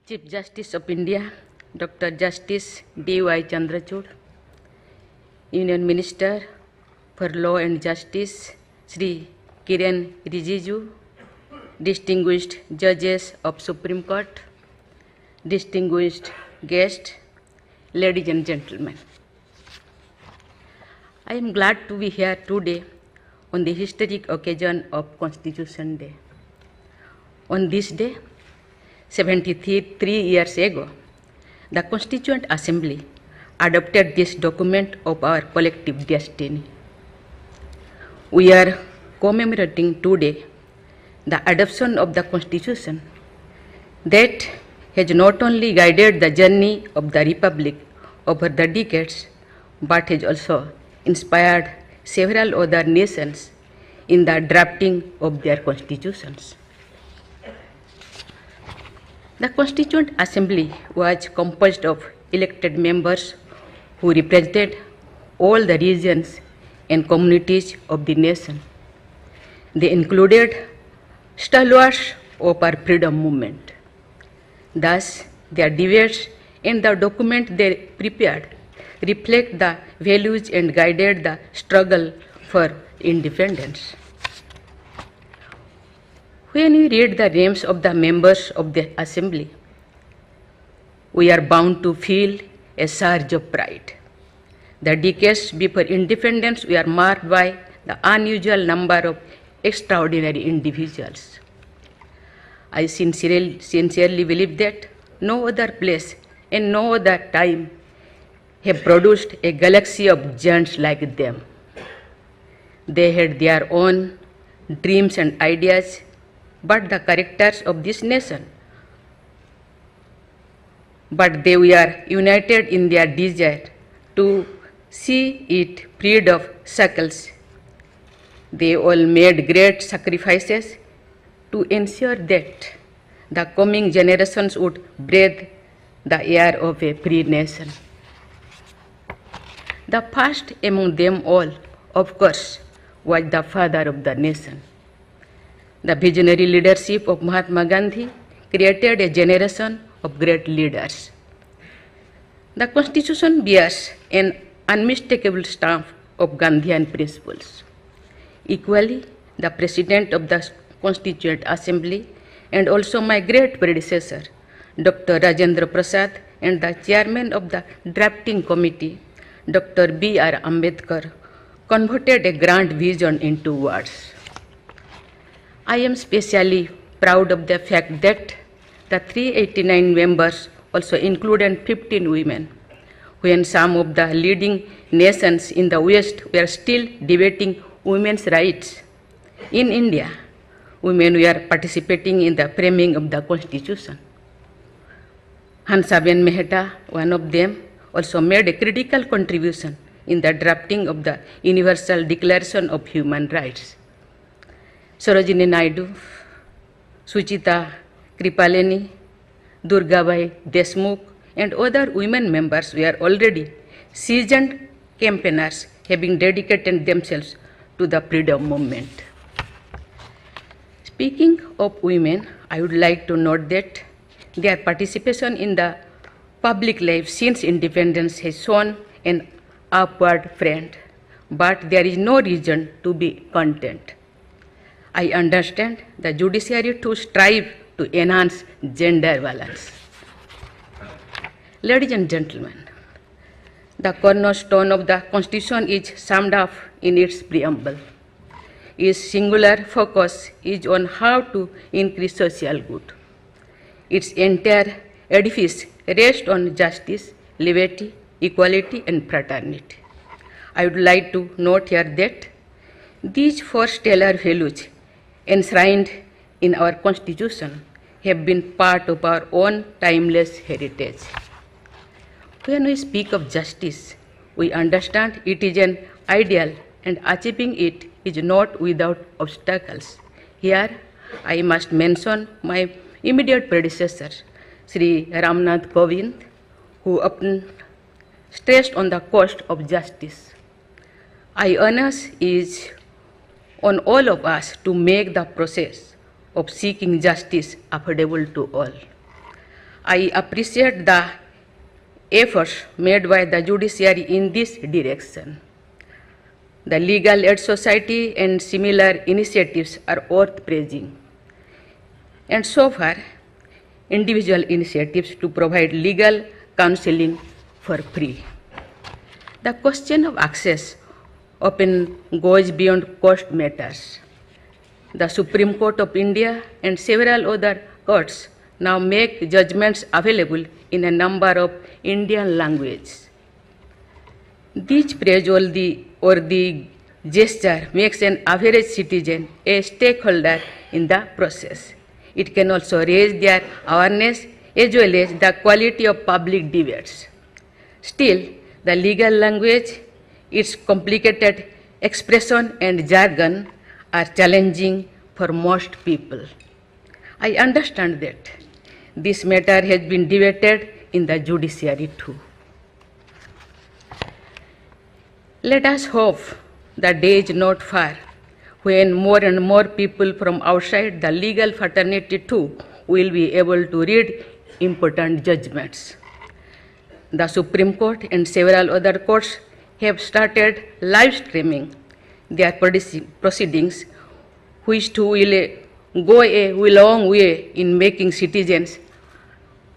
Chief Justice of India, Dr. Justice D.Y. Chandrachud, Union Minister for Law and Justice, Sri Kiren Rijiju, distinguished judges of Supreme Court, distinguished guests, ladies and gentlemen. I am glad to be here today on the historic occasion of Constitution Day. On this day, 73 years ago, the Constituent Assembly adopted this document of our collective destiny. We are commemorating today the adoption of the Constitution that has not only guided the journey of the Republic over the decades, but has also inspired several other nations in the drafting of their constitutions. The Constituent Assembly was composed of elected members who represented all the regions and communities of the nation. They included stalwarts of our freedom movement. Thus, their debates and the document they prepared reflect the values and guided the struggle for independence. When we read the names of the members of the Assembly, we are bound to feel a surge of pride. The decades before independence were marked by the unusual number of extraordinary individuals. I sincerely believe that no other place and no other time have produced a galaxy of giants like them. They had their own dreams and ideas, but the characters of this nation. But they were united in their desire to see it freed of shackles. They all made great sacrifices to ensure that the coming generations would breathe the air of a free nation. The first among them all, of course, was the father of the nation. The visionary leadership of Mahatma Gandhi created a generation of great leaders. The Constitution bears an unmistakable stamp of Gandhian principles. Equally, the President of the Constituent Assembly and also my great predecessor, Dr. Rajendra Prasad, and the Chairman of the Drafting Committee, Dr. B.R. Ambedkar, converted a grand vision into words. I am especially proud of the fact that the 389 members also included 15 women, when some of the leading nations in the West were still debating women's rights. In India, women were participating in the framing of the Constitution. Hansaben Mehta, one of them, also made a critical contribution in the drafting of the Universal Declaration of Human Rights. Sarojini Naidu, Suchita Kripaleni, Durgabai Deshmukh, and other women members were already seasoned campaigners, having dedicated themselves to the freedom movement. Speaking of women, I would like to note that their participation in the public life since independence has shown an upward trend, but there is no reason to be content. I understand the judiciary to strive to enhance gender balance. Ladies and gentlemen, the cornerstone of the Constitution is summed up in its preamble. Its singular focus is on how to increase social good. Its entire edifice rests on justice, liberty, equality, and fraternity. I would like to note here that these four stellar values enshrined in our Constitution have been part of our own timeless heritage. When we speak of justice, we understand it is an ideal and achieving it is not without obstacles. Here, I must mention my immediate predecessor, Sri Ramnath Kovind, who often stressed on the cost of justice. Onus is on all of us to make the process of seeking justice affordable to all. I appreciate the efforts made by the judiciary in this direction. The Legal Aid Society and similar initiatives are worth praising. And so far, individual initiatives to provide legal counseling for free. The question of access often goes beyond cost matters. The Supreme Court of India and several other courts now make judgments available in a number of Indian languages. This praiseworthy gesture makes an average citizen a stakeholder in the process. It can also raise their awareness as well as the quality of public debates. Still, the legal language, its complicated expression and jargon are challenging for most people. I understand that this matter has been debated in the judiciary too. Let us hope the day is not far when more and more people from outside the legal fraternity too will be able to read important judgments. The Supreme Court and several other courts have started live streaming their proceedings, which too will go a long way in making citizens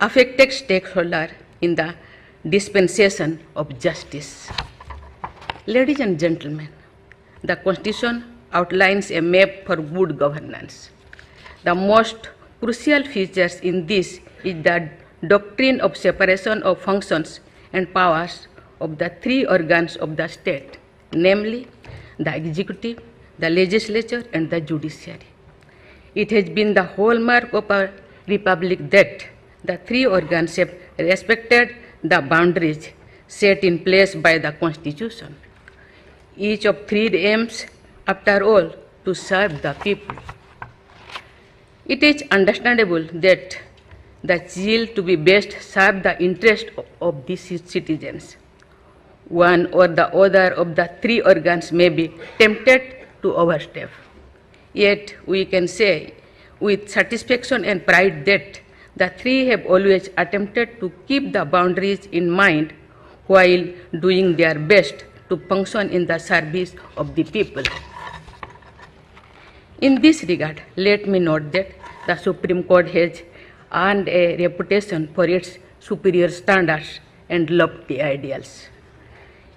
affected stakeholders in the dispensation of justice. Ladies and gentlemen, the Constitution outlines a map for good governance. The most crucial features in this is the doctrine of separation of functions and powers of the three organs of the state, namely the executive, the legislature, and the judiciary. It has been the hallmark of our republic that the three organs have respected the boundaries set in place by the Constitution. Each of three aims, after all, to serve the people. It is understandable that the zeal to be best serve the interest of these citizens. One or the other of the three organs may be tempted to overstep. Yet we can say with satisfaction and pride that the three have always attempted to keep the boundaries in mind while doing their best to function in the service of the people. In this regard, let me note that the Supreme Court has earned a reputation for its superior standards and lofty ideals.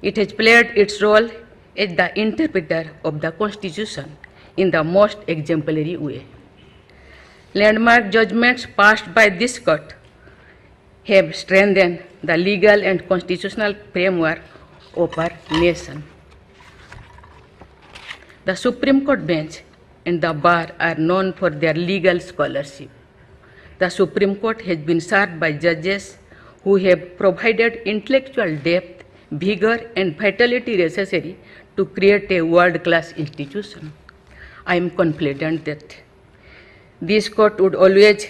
It has played its role as the interpreter of the Constitution in the most exemplary way. Landmark judgments passed by this court have strengthened the legal and constitutional framework of our nation. The Supreme Court bench and the bar are known for their legal scholarship. The Supreme Court has been served by judges who have provided intellectual depth, vigor, and vitality necessary to create a world-class institution. I am confident that this court would always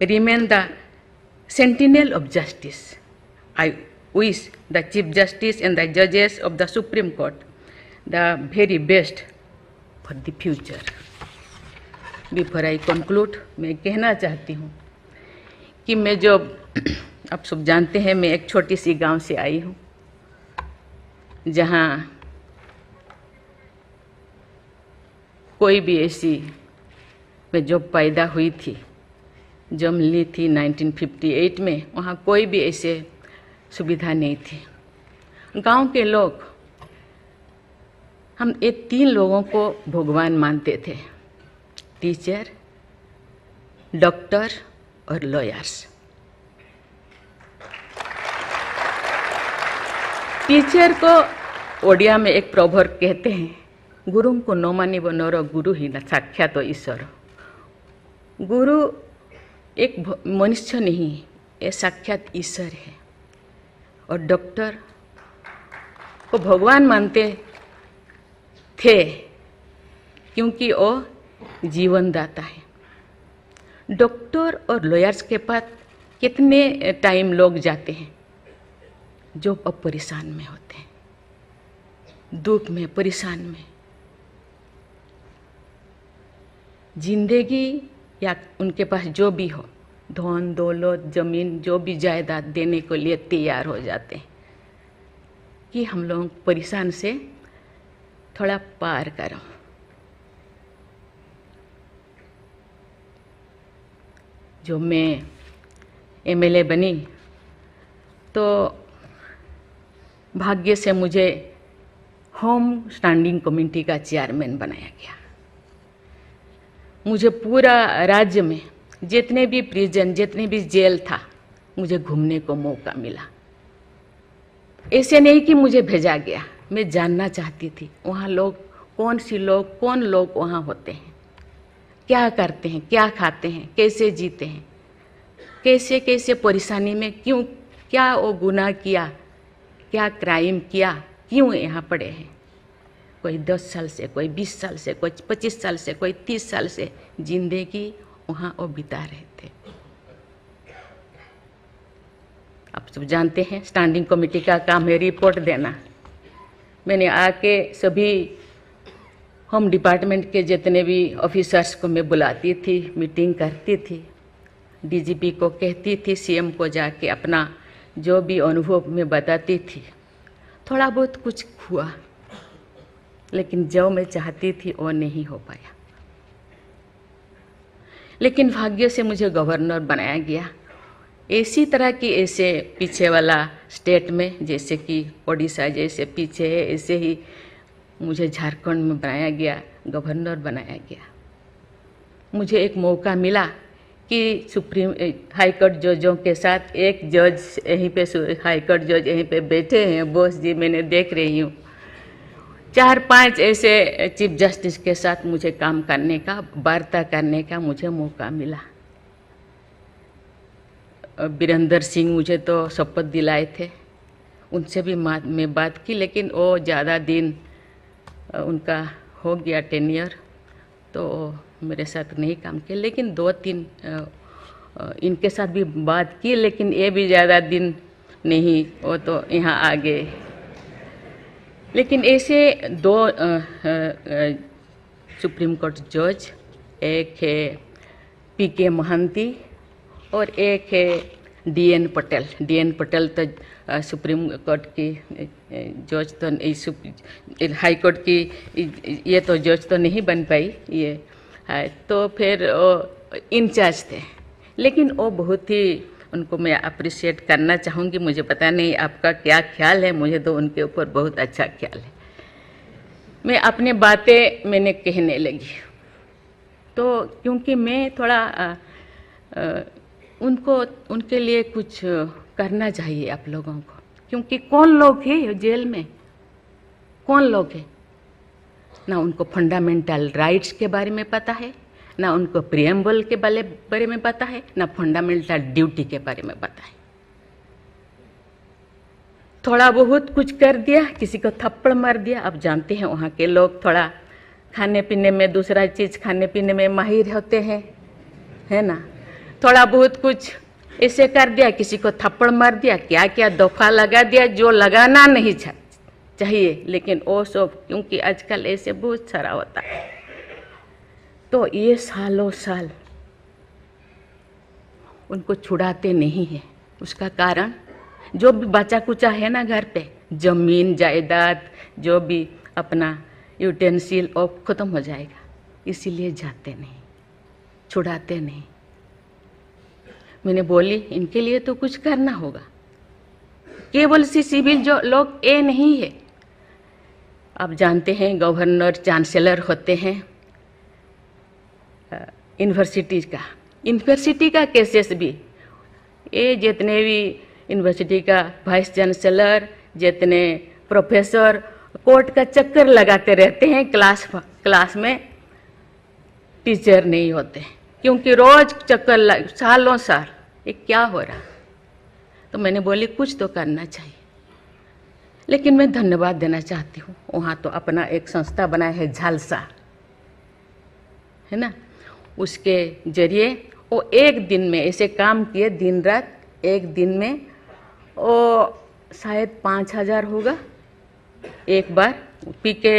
remain the sentinel of justice. I wish the Chief Justice and the judges of the Supreme Court the very best for the future. Before I conclude, मैं कहना चाहती हूँ कि मैं जो आप सब जानते हैं मैं एक छोटी सी गांव से आई हूँ जहाँ कोई भी ऐसी मैं जब पैदा हुई थी जन्म ली थी 1958 में, वहाँ कोई भी ऐसे सुविधा नहीं थी। गांव के लोग हम ये तीन लोगों को भगवान मानते थे, टीचर, डॉक्टर और लॉयर्स। टीचर को ओडिया में एक प्रोवर्ब कहते हैं, गुरुं को न मानिब नर गुरु ही न साक्षात ईश्वर। गुरु एक मनुष्य नहीं, ये साक्षात ईश्वर है। और डॉक्टर को भगवान मानते थे क्योंकि वो जीवनदाता है। डॉक्टर और लॉयर्स के पास कितने टाइम लोग जाते हैं जो अब परेशान में होते हैं, दुख में, परेशान में। जिंदगी या उनके पास जो भी हो, धन दौलत ज़मीन जो भी जायदाद देने के लिए तैयार हो जाते हैं कि हम लोग परेशान से थोड़ा पार करो। जो मैं एमएलए बनी तो भाग्य से मुझे होम स्टैंडिंग कमेटी का चेयरमैन बनाया गया। मुझे पूरा राज्य में जितने भी प्रिजन जितने भी जेल था मुझे घूमने को मौका मिला। ऐसे नहीं कि मुझे भेजा गया, मैं जानना चाहती थी वहाँ लोग कौन लोग वहाँ होते हैं, क्या करते हैं, क्या खाते हैं, कैसे जीते हैं, कैसे कैसे परेशानी में क्यों, क्या वो गुनाह किया, क्या क्राइम किया, क्यों यहाँ पड़े हैं। कोई 10 साल से, कोई 20 साल से, कोई 25 साल से, कोई 30 साल से जिंदगी वहाँ वो बिता रहे थे। आप सब जानते हैं स्टैंडिंग कमेटी का काम है रिपोर्ट देना। मैंने आके सभी होम डिपार्टमेंट के जितने भी ऑफिसर्स को मैं बुलाती थी, मीटिंग करती थी, डीजीपी को कहती थी, सीएम को जाके अपना जो भी अनुभव मैं बताती थी। थोड़ा बहुत कुछ हुआ, लेकिन जो मैं चाहती थी वो नहीं हो पाया। लेकिन भाग्य से मुझे गवर्नर बनाया गया। इसी तरह की ऐसे पीछे वाला स्टेट में, जैसे कि ओडिशा जैसे पीछे है, ऐसे ही मुझे झारखंड में बनाया गया, गवर्नर बनाया गया। मुझे एक मौका मिला कि सुप्रीम हाई कोर्ट जजों के साथ एक जज यहीं पे, हाई कोर्ट जज यहीं पे बैठे हैं, बोस जी मैंने देख रही हूँ, 4-5 ऐसे चीफ जस्टिस के साथ मुझे काम करने का, वार्ता करने का मुझे मौका मिला। वीरेंद्र सिंह मुझे तो शपथ दिलाए थे, उनसे भी मैं बात की, लेकिन वो ज़्यादा दिन उनका हो गया टेन्योर, तो मेरे साथ नहीं काम किया। लेकिन 2-3 इनके साथ भी बात की, लेकिन ये भी ज़्यादा दिन नहीं, वो तो यहाँ आ गए। लेकिन ऐसे 2 सुप्रीम कोर्ट जज, एक है पीके महंती और एक है डीएन पटेल। डीएन पटेल तो सुप्रीम कोर्ट की जज तो, हाई कोर्ट की ये तो जज तो नहीं बन पाई ये है, तो फिर इंचार्ज थे। लेकिन वो बहुत ही, उनको मैं अप्रिशिएट करना चाहूँगी। मुझे पता नहीं आपका क्या ख्याल है, मुझे तो उनके ऊपर बहुत अच्छा ख्याल है। मैं अपनी बातें मैंने कहने लगी, तो क्योंकि मैं थोड़ा उनके लिए कुछ करना चाहिए आप लोगों को, क्योंकि कौन लोग हैं जेल में, कौन लोग हैं, ना उनको फंडामेंटल राइट्स के बारे में पता है, ना उनको प्रिएम्बल के बारे में पता है, ना फंडामेंटल ड्यूटी के बारे में पता है। थोड़ा बहुत कुछ कर दिया, किसी को थप्पड़ मार दिया। आप जानते हैं वहाँ के लोग थोड़ा खाने पीने में, दूसरा चीज़ खाने पीने में माहिर होते हैं, है ना। थोड़ा बहुत कुछ ऐसे कर दिया, किसी को थप्पड़ मार दिया, क्या क्या दफा लगा दिया जो लगाना नहीं चाहिए, लेकिन वो सब, क्योंकि आजकल ऐसे बहुत सारा होता है, तो ये सालों साल उनको छुड़ाते नहीं है। उसका कारण जो भी बचा कुचा है ना घर पे, जमीन जायदाद जो भी अपना यूटेंसिल वो खत्म हो जाएगा, इसीलिए जाते नहीं, छुड़ाते नहीं। मैंने बोली इनके लिए तो कुछ करना होगा। केवल सिविल जो लोग ये नहीं है, आप जानते हैं गवर्नर चांसलर होते हैं यूनिवर्सिटी का केसेस भी, ये जितने भी यूनिवर्सिटी का वाइस चांसलर, जितने प्रोफेसर कोर्ट का चक्कर लगाते रहते हैं, क्लास में टीचर नहीं होते, क्योंकि रोज चक्कर सालों साल, ये क्या हो रहा। तो मैंने बोली कुछ तो करना चाहिए। लेकिन मैं धन्यवाद देना चाहती हूँ, वहाँ तो अपना एक संस्था बनाया है झालसा, है ना, उसके जरिए वो एक दिन में ऐसे काम किए, दिन रात, एक दिन में वो शायद 5,000 होगा। एक बार पीके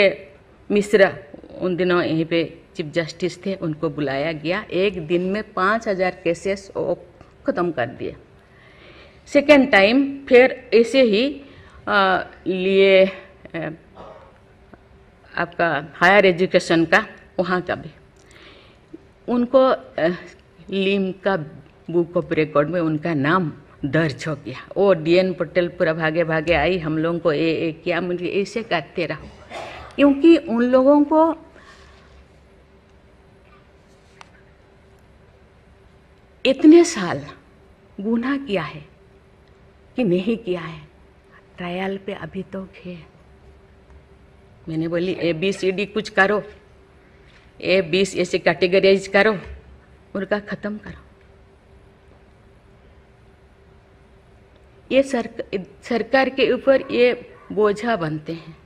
मिश्रा उन दिनों यहीं पे चीफ जस्टिस थे, उनको बुलाया गया, एक दिन में 5,000 केसेस वो ख़त्म कर दिया। सेकेंड टाइम फिर ऐसे ही लिए आपका हायर एजुकेशन का, वहाँ का भी उनको लिम का बुक ऑफ रिकॉर्ड में उनका नाम दर्ज हो गया। वो DN पटेल पूरा भागे भागे आई, हम लोगों को किया, मुझे ऐसे करते रहो, क्योंकि उन लोगों को इतने साल गुनाह किया है कि नहीं किया है, ट्रायल पे अभी तो है। मैंने बोली ABCD कुछ करो, A20 ऐसे कैटेगराइज करो, उनका ख़त्म करो। ये सरकार के ऊपर ये बोझा बनते हैं।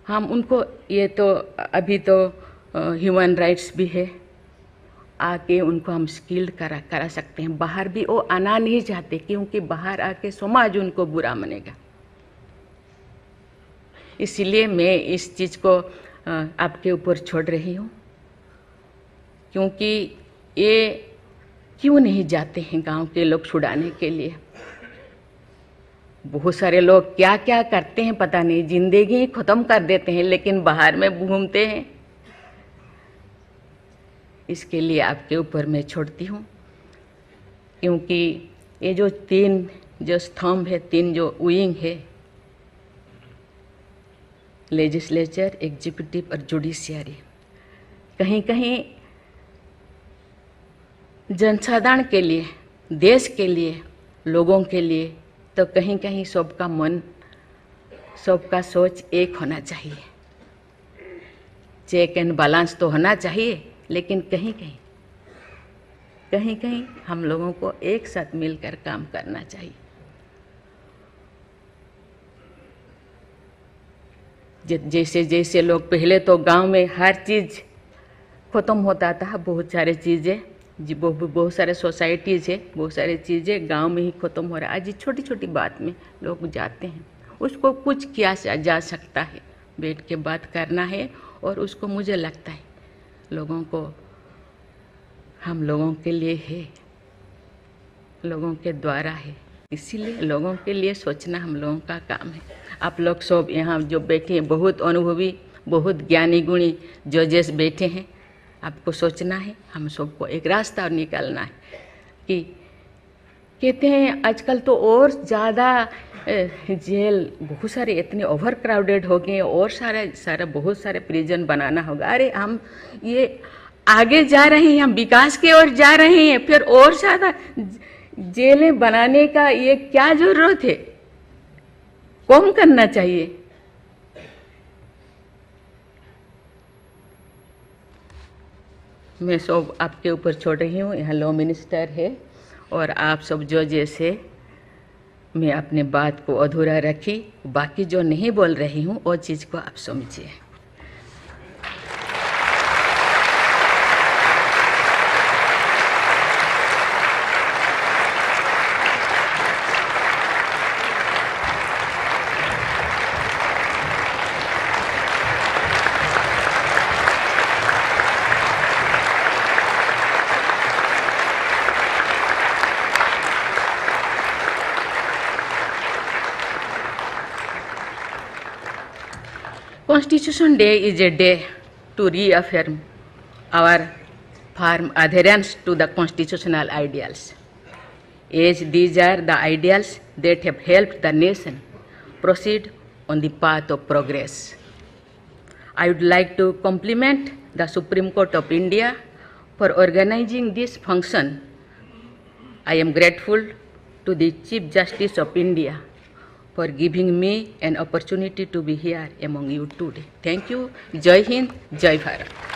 हम उनको, ये तो अभी तो ह्यूमन राइट्स भी है, आके उनको हम स्किल्ड करा सकते हैं। बाहर भी वो आना नहीं चाहते, क्योंकि बाहर आके समाज उनको बुरा मानेगा। इसलिए मैं इस चीज़ को आपके ऊपर छोड़ रही हूँ, क्योंकि ये क्यों नहीं जाते हैं गांव के लोग छुड़ाने के लिए। बहुत सारे लोग क्या क्या करते हैं पता नहीं, जिंदगी ख़त्म कर देते हैं, लेकिन बाहर में घूमते हैं। इसके लिए आपके ऊपर मैं छोड़ती हूँ, क्योंकि ये जो 3 जो स्तंभ है, 3 जो विंग है, लेजिस्लेचर, एग्जीक्यूटिव और जुडिशियरी, कहीं कहीं जनसाधारण के लिए, देश के लिए, लोगों के लिए, तो कहीं कहीं सबका मन, सबका सोच एक होना चाहिए। चेक एंड बैलेंस तो होना चाहिए, लेकिन कहीं कहीं हम लोगों को एक साथ मिलकर काम करना चाहिए। जैसे जैसे लोग, पहले तो गांव में हर चीज़ ख़त्म होता था, बहुत सारे चीज़ें जी, बहुत सारे सोसाइटीज़ है, बहुत सारी चीज़ें गांव में ही ख़त्म हो रहा है। आज छोटी छोटी बात में लोग जाते हैं, उसको कुछ किया जा सकता है, बैठ के बात करना है। और उसको मुझे लगता है लोगों को, हम लोगों के लिए है, लोगों के द्वारा है, इसीलिए लोगों के लिए सोचना हम लोगों का काम है। आप लोग सब यहाँ जो बैठे हैं, बहुत अनुभवी, बहुत ज्ञानी गुणी जजेस बैठे हैं, आपको सोचना है, हम सबको एक रास्ता और निकालना है। कि कहते हैं आजकल तो और ज़्यादा जेल, बहुत सारे इतने ओवर क्राउडेड हो गए, और सारा बहुत सारे प्रिजन बनाना होगा। अरे हम ये आगे जा रहे हैं, हम विकास की ओर जा रहे हैं, फिर और ज़्यादा जेलें बनाने का ये क्या जरूरत है? कम करना चाहिए। मैं सब आपके ऊपर छोड़ रही हूँ। यहाँ लॉ मिनिस्टर है, और आप सब जो जैसे, मैं अपने बात को अधूरा रखी, बाकी जो नहीं बोल रही हूँ वो चीज़ को आप समझिए। Constitution Day is a day to reaffirm our firm adherence to the constitutional ideals, as these are the ideals that have helped the nation proceed on the path of progress. I would like to compliment the Supreme Court of India for organizing this function. I am grateful to the Chief Justice of India for giving me an opportunity to be here among you today. Thank you. Jai Hind, Jai Bharat.